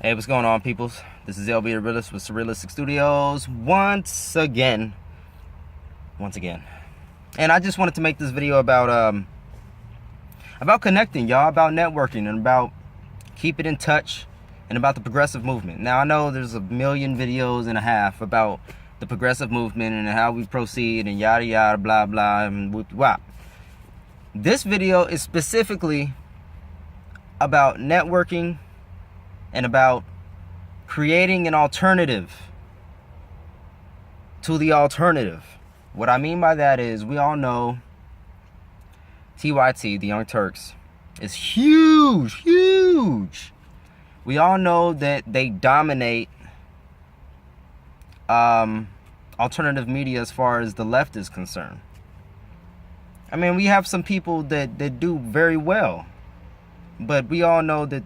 Hey, what's going on, peoples? This is Lbtharealist with Surrealistic Studios once again. And I just wanted to make this video about connecting, y'all, about networking, and about keeping in touch, and about the progressive movement. Now, I know there's a million videos and a half about the progressive movement and how we proceed and yada yada blah blah and whoop whop. This video is specifically about networking and about creating an alternative to the alternative. What I mean by that is, we all know TYT, the Young Turks, is huge. We all know that they dominate alternative media as far as the left is concerned. I mean, we have some people that do very well, but we all know that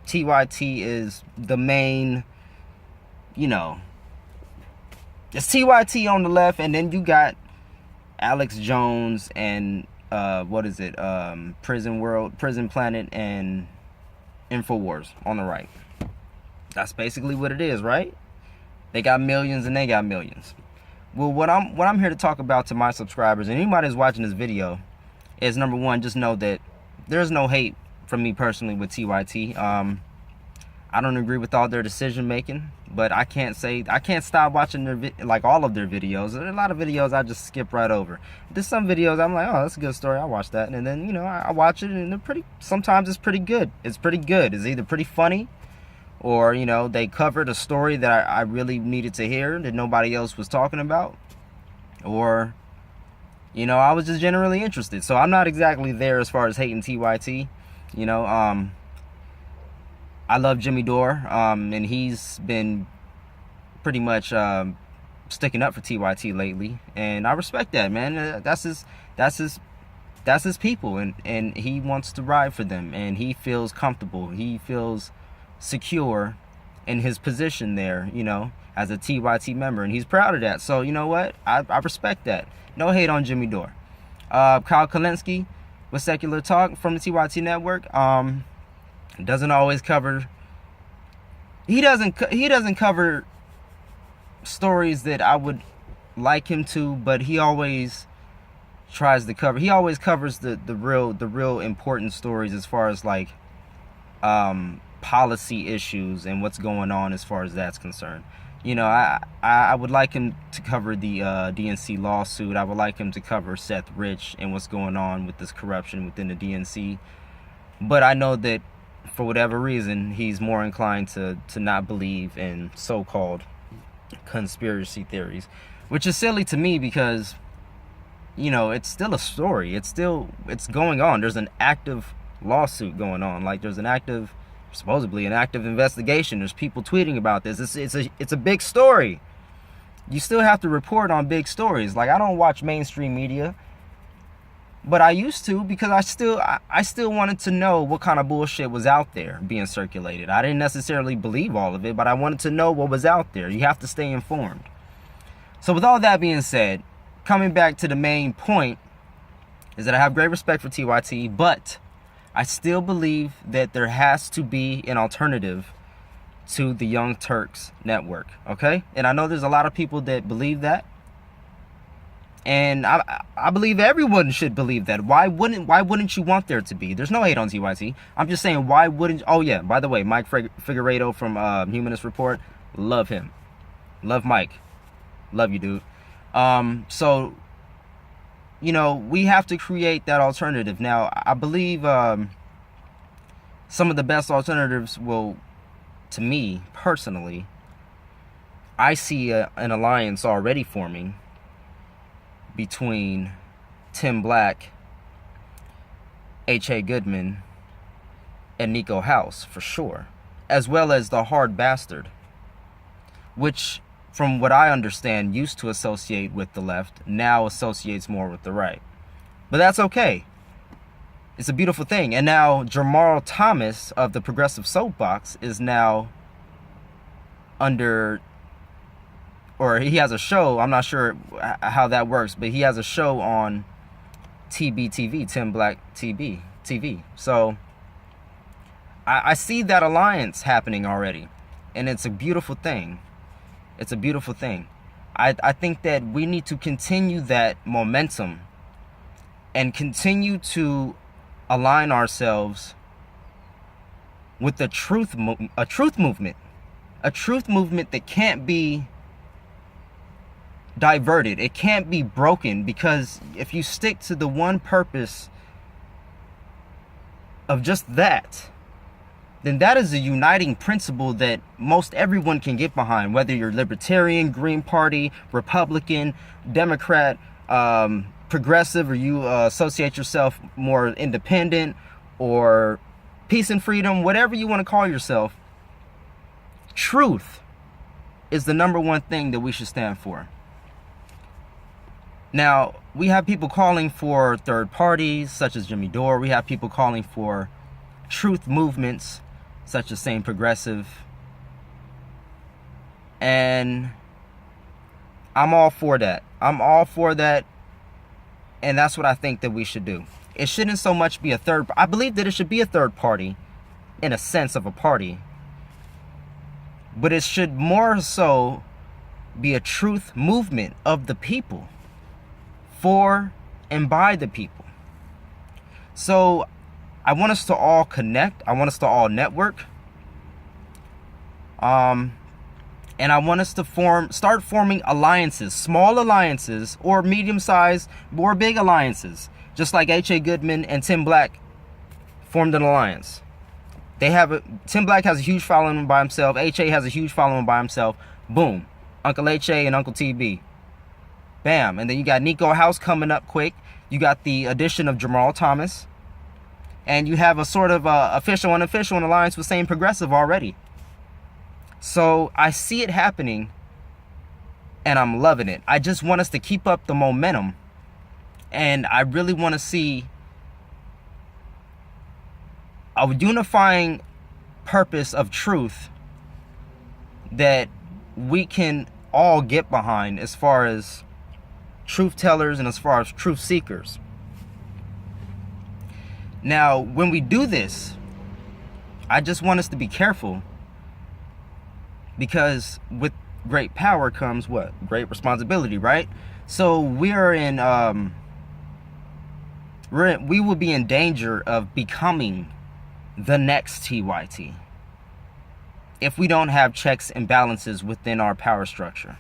TYT is the main, it's TYT on the left, and then you got Alex Jones and Prison Planet and InfoWars on the right. That's basically what it is, right? They got millions and they got millions. Well, what I'm here to talk about to my subscribers and anybody who's watching this video is, number one, just know that there's no hate from me personally with TYT. I don't agree with all their decision making, but I can't stop watching all of their videos. There are a lot of videos I just skip right over. There's some videos I'm like, oh, that's a good story, I'll watch that, and then I watch it and sometimes it's pretty good. It's either pretty funny, or they covered a story that I really needed to hear that nobody else was talking about, or I was just generally interested. So I'm not exactly there as far as hating TYT. I love Jimmy Dore, and he's been pretty much sticking up for TYT lately, and I respect that, man. That's his people, and he wants to ride for them, and he feels comfortable. He feels secure in his position there, as a TYT member, and he's proud of that. So you know what? I respect that. No hate on Jimmy Dore. Kyle Kalinske with Secular Talk from the TYT network. Doesn't always cover. He doesn't cover stories that I would like him to, but he always tries to cover. He always covers the real important stories as far as policy issues and what's going on as far as that's concerned. I would like him to cover the DNC lawsuit. I would like him to cover Seth Rich and what's going on with this corruption within the DNC. But I know that for whatever reason, he's more inclined to not believe in so-called conspiracy theories, which is silly to me because, it's still a story. It's going on. There's an active lawsuit going on. There's supposedly an active investigation. There's people tweeting about this. It's a big story. You still have to report on big stories. I don't watch mainstream media, but I used to, because I still wanted to know what kind of bullshit was out there being circulated. I didn't necessarily believe all of it, but I wanted to know what was out there. You have to stay informed. So with all that being said, coming back to the main point is that I have great respect for TYT, but I still believe that there has to be an alternative to the Young Turks network, okay? And I know there's a lot of people that believe that. And I believe everyone should believe that. Why wouldn't you want there to be? There's no hate on TYT. I'm just saying, why wouldn't... Oh, yeah, by the way, Mike Figueredo from Humanist Report. Love him. Love Mike. Love you, dude. So, we have to create that alternative. Now, I believe some of the best alternatives will, to me, personally, I see an alliance already forming between Tim Black, H.A. Goodman, and Nico House, for sure, as well as the Hard Bastard, which, from what I understand, used to associate with the left, now associates more with the right. But that's okay. It's a beautiful thing. And now Jamarl Thomas of the Progressive Soapbox is now under... or he has a show, I'm not sure how that works, but he has a show on TBTV, Tim Black TV. So I see that alliance happening already, and it's a beautiful thing. It's a beautiful thing. I think that we need to continue that momentum and continue to align ourselves with a truth movement, a truth movement that can't be diverted. It can't be broken, because if you stick to the one purpose of just that, then that is a uniting principle that most everyone can get behind, whether you're Libertarian, Green Party, Republican, Democrat, progressive, or you associate yourself more independent, or peace and freedom, whatever you want to call yourself. Truth is the number one thing that we should stand for. Now, we have people calling for third parties, such as Jimmy Dore. We have people calling for truth movements, such as Sane Progressive. And I'm all for that. I'm all for that. And that's what I think that we should do. It shouldn't so much be a third. I believe that it should be a third party, in a sense of a party. But it should more so be a truth movement of the people, for and by the people. So I want us to all connect. I want us to all network. And I want us to start forming alliances, small alliances, or medium-sized or big alliances. Just like H.A. Goodman and Tim Black formed an alliance. Tim Black has a huge following by himself. H.A. has a huge following by himself. Boom. Uncle H.A. and Uncle TB. Bam. And then you got Nico House coming up quick. You got the addition of Jamal Thomas. And you have a sort of official and unofficial alliance with Sane Progressive already. So I see it happening, and I'm loving it. I just want us to keep up the momentum. And I really want to see a unifying purpose of truth that we can all get behind, as far as truth tellers and as far as truth seekers. Now, when we do this, I just want us to be careful, because with great power comes what? Great responsibility, right? So we will be in danger of becoming the next TYT if we don't have checks and balances within our power structure.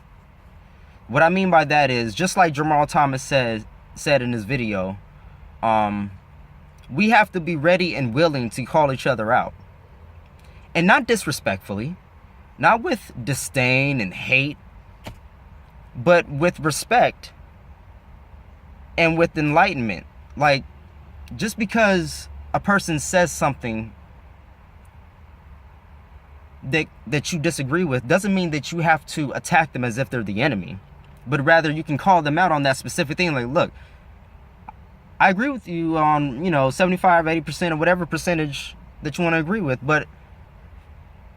What I mean by that is, just like Jamal Thomas said in his video, we have to be ready and willing to call each other out. And not disrespectfully, not with disdain and hate, but with respect and with enlightenment. Like, just because a person says something that you disagree with doesn't mean that you have to attack them as if they're the enemy, but rather you can call them out on that specific thing. Like, look, I agree with you on, 75, 80% or whatever percentage that you want to agree with, but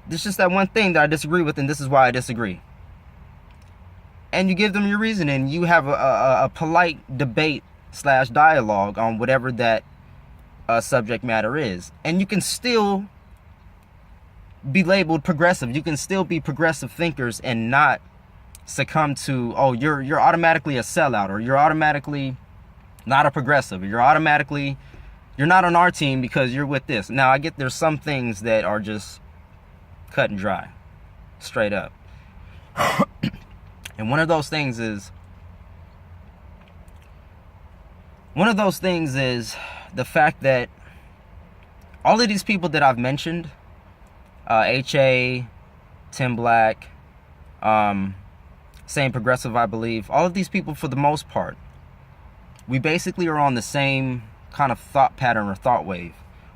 there's just that one thing that I disagree with, and this is why I disagree. And you give them your reason, and you have a polite debate / dialogue on whatever that subject matter is. And you can still be labeled progressive. You can still be progressive thinkers and not succumb to, oh, you're automatically a sellout, or you're automatically not a progressive, or you're not on our team because you're with this. Now, I get there's some things that are just cut and dry, straight up. And one of those things is the fact that all of these people that I've mentioned, H.A., Tim Black, Sane Progressive, I believe, all of these people, for the most part, we basically are on the same kind of thought pattern or thought wave.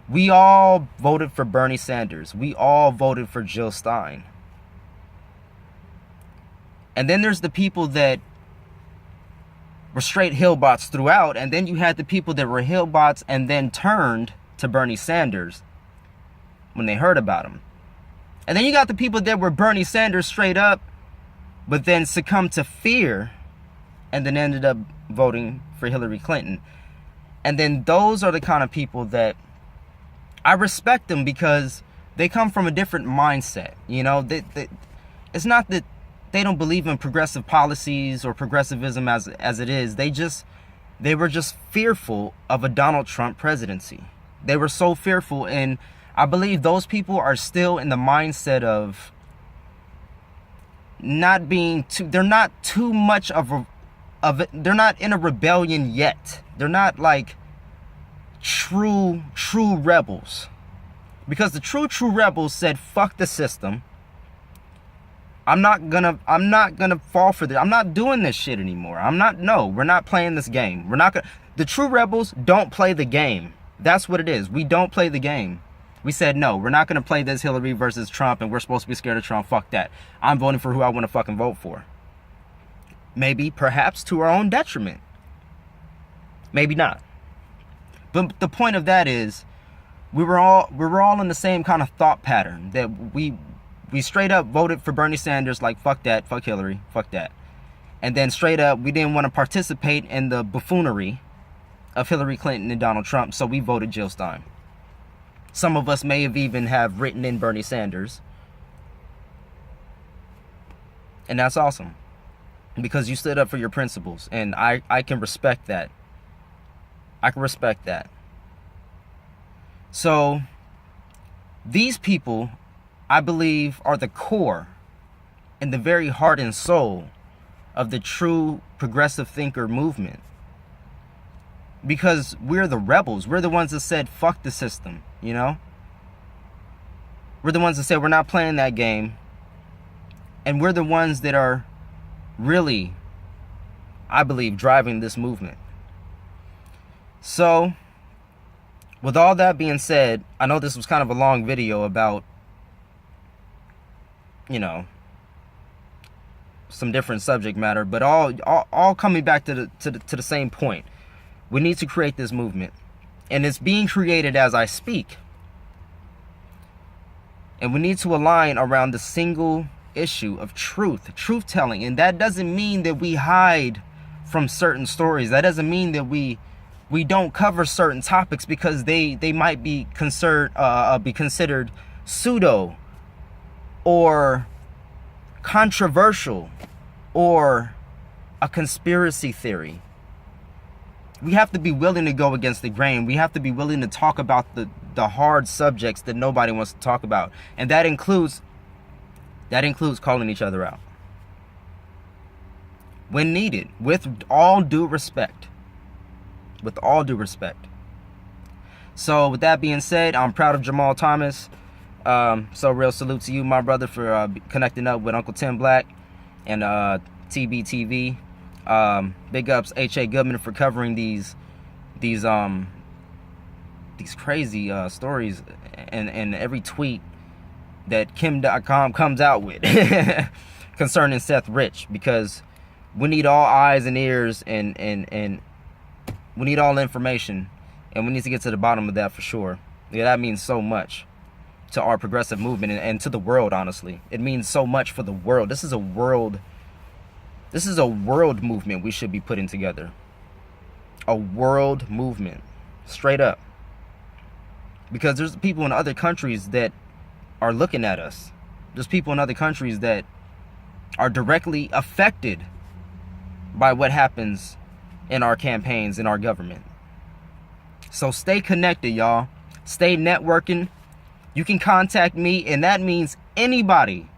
We all voted for Bernie Sanders. We all voted for Jill Stein. And then there's the people that were straight Hillbots throughout, and then you had the people that were Hillbots and then turned to Bernie Sanders when they heard about him. And then you got the people that were Bernie Sanders straight up, but then succumbed to fear and then ended up voting for Hillary Clinton. And then those are the kind of people that I respect them, because They come from a different mindset. You know, it's not that they don't believe in progressive policies or progressivism as it is. They were just fearful of a Donald Trump presidency. They were so fearful, and I believe those people are still in the mindset of not being too, they're not too much of it. They're not in a rebellion yet. They're not like true rebels. Because the true rebels said, fuck the system. I'm not gonna fall for this. I'm not doing this shit anymore. We're not playing this game. The true rebels don't play the game. That's what it is. We don't play the game. We said, no, we're not gonna play this Hillary versus Trump and we're supposed to be scared of Trump. Fuck that. I'm voting for who I want to fucking vote for. Maybe, perhaps to our own detriment. Maybe not. But the point of that is, we were all in the same kind of thought pattern, that we straight up voted for Bernie Sanders, like fuck that, fuck Hillary, fuck that. And then straight up, we didn't want to participate in the buffoonery of Hillary Clinton and Donald Trump, so we voted Jill Stein. Some of us may have even have written in Bernie Sanders. And that's awesome. Because you stood up for your principles. And I can respect that. I can respect that. So, these people, I believe, are the core and the very heart and soul of the true progressive thinker movement. Because we're the rebels. We're the ones that said, fuck the system, you know? We're the ones that said, we're not playing that game. And we're the ones that are really, I believe, driving this movement. So, with all that being said, I know this was kind of a long video about, you know, some different subject matter, but all coming back to the same point. We need to create this movement, and it's being created as I speak. And we need to align around the single issue of truth telling. And that doesn't mean that we hide from certain stories. That doesn't mean that we don't cover certain topics because they might be considered pseudo or controversial or a conspiracy theory. We have to be willing to go against the grain. We have to be willing to talk about the hard subjects that nobody wants to talk about. And that includes calling each other out when needed, with all due respect. With all due respect. So with that being said, I'm proud of Jamal Thomas. So real salute to you, my brother, for connecting up with Uncle Tim Black and TBTV. Big ups H.A. Goodman for covering these crazy stories and every tweet that Kim.com comes out with concerning Seth Rich, because we need all eyes and ears and we need all information, and we need to get to the bottom of that for sure. Yeah, that means so much to our progressive movement and to the world, honestly. It means so much for the world. This is a world movement we should be putting together. A world movement. Straight up. Because there's people in other countries that are looking at us. There's people in other countries that are directly affected by what happens in our campaigns, in our government. So stay connected, y'all. Stay networking. You can contact me, and that means anybody.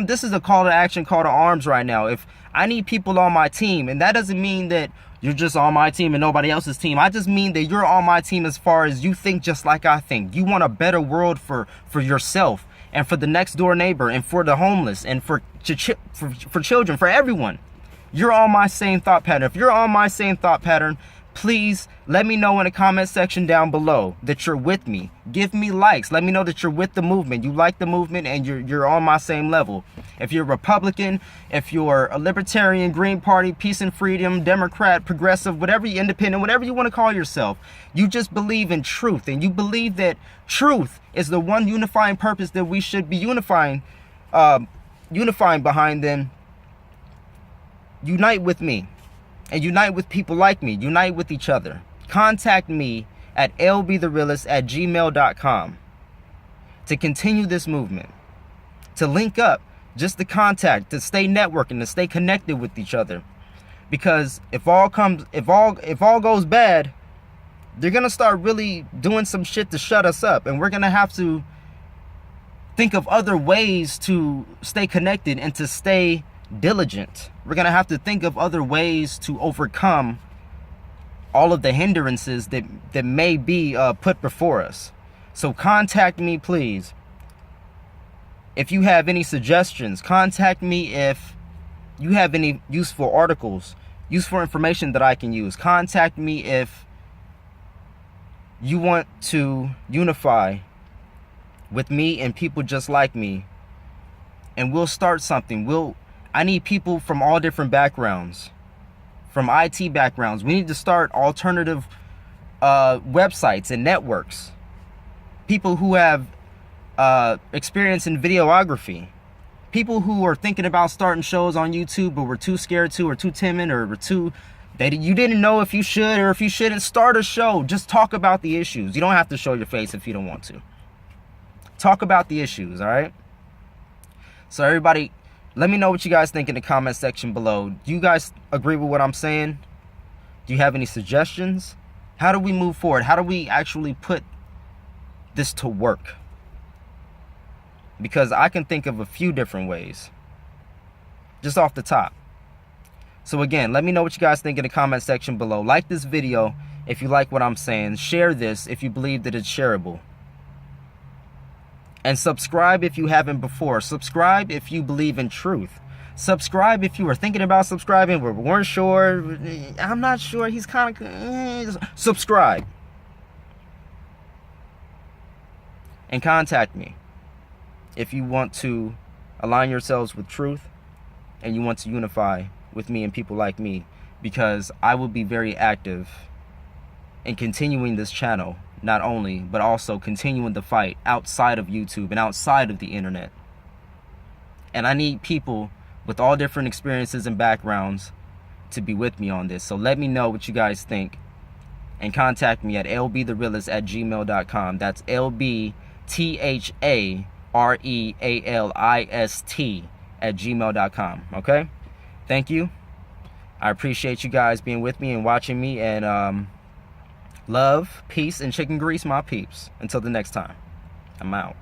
This is a call to action, call to arms right now. If I need people on my team, and that doesn't mean that you're just on my team and nobody else's team. I just mean that you're on my team as far as you think just like I think. You want a better world for yourself and for the next door neighbor and for the homeless and for children, for everyone. You're on my same thought pattern. If you're on my same thought pattern, please let me know in the comment section down below that you're with me. Give me likes. Let me know that you're with the movement. You like the movement and you're on my same level. If you're Republican, if you're a Libertarian, Green Party, Peace and Freedom, Democrat, Progressive, whatever you independent, whatever you want to call yourself, you just believe in truth, and you believe that truth is the one unifying purpose that we should be unifying behind, then unite with me. And unite with people like me. Unite with each other. Contact me at lbtharealist@gmail.com. to continue this movement, to link up, just to contact, to stay networking, to stay connected with each other. Because if all goes bad, they're gonna start really doing some shit to shut us up, and we're gonna have to think of other ways to stay connected and to stay diligent. We're gonna have to think of other ways to overcome all of the hindrances that may be put before us. So contact me, please. If you have any suggestions, contact me. If you have any useful articles, useful information that I can use, contact me. If you want to unify with me and people just like me, and we'll start something. I need people from all different backgrounds, from IT backgrounds. We need to start alternative websites and networks. People who have experience in videography. People who are thinking about starting shows on YouTube but were too scared to, or too timid, or you didn't know if you should or if you shouldn't start a show. Just talk about the issues. You don't have to show your face if you don't want to. Talk about the issues, all right? So everybody, let me know what you guys think in the comment section below. Do you guys agree with what I'm saying? Do you have any suggestions? How do we move forward? How do we actually put this to work? Because I can think of a few different ways, just off the top. So again, let me know what you guys think in the comment section below. Like this video if you like what I'm saying. Share this if you believe that it's shareable. And subscribe if you haven't before. Subscribe if you believe in truth. Subscribe if you were thinking about subscribing but weren't sure. I'm not sure. He's kind of... Subscribe. And contact me if you want to align yourselves with truth and you want to unify with me and people like me, because I will be very active in continuing this channel, not only, but also continuing the fight outside of YouTube and outside of the internet. And I need people with all different experiences and backgrounds to be with me on this. So let me know what you guys think, and contact me at lbtharealist@gmail.com. That's lbtharealist@gmail.com. Okay? Thank you. I appreciate you guys being with me and watching me, and love, peace, and chicken grease, my peeps. Until the next time, I'm out.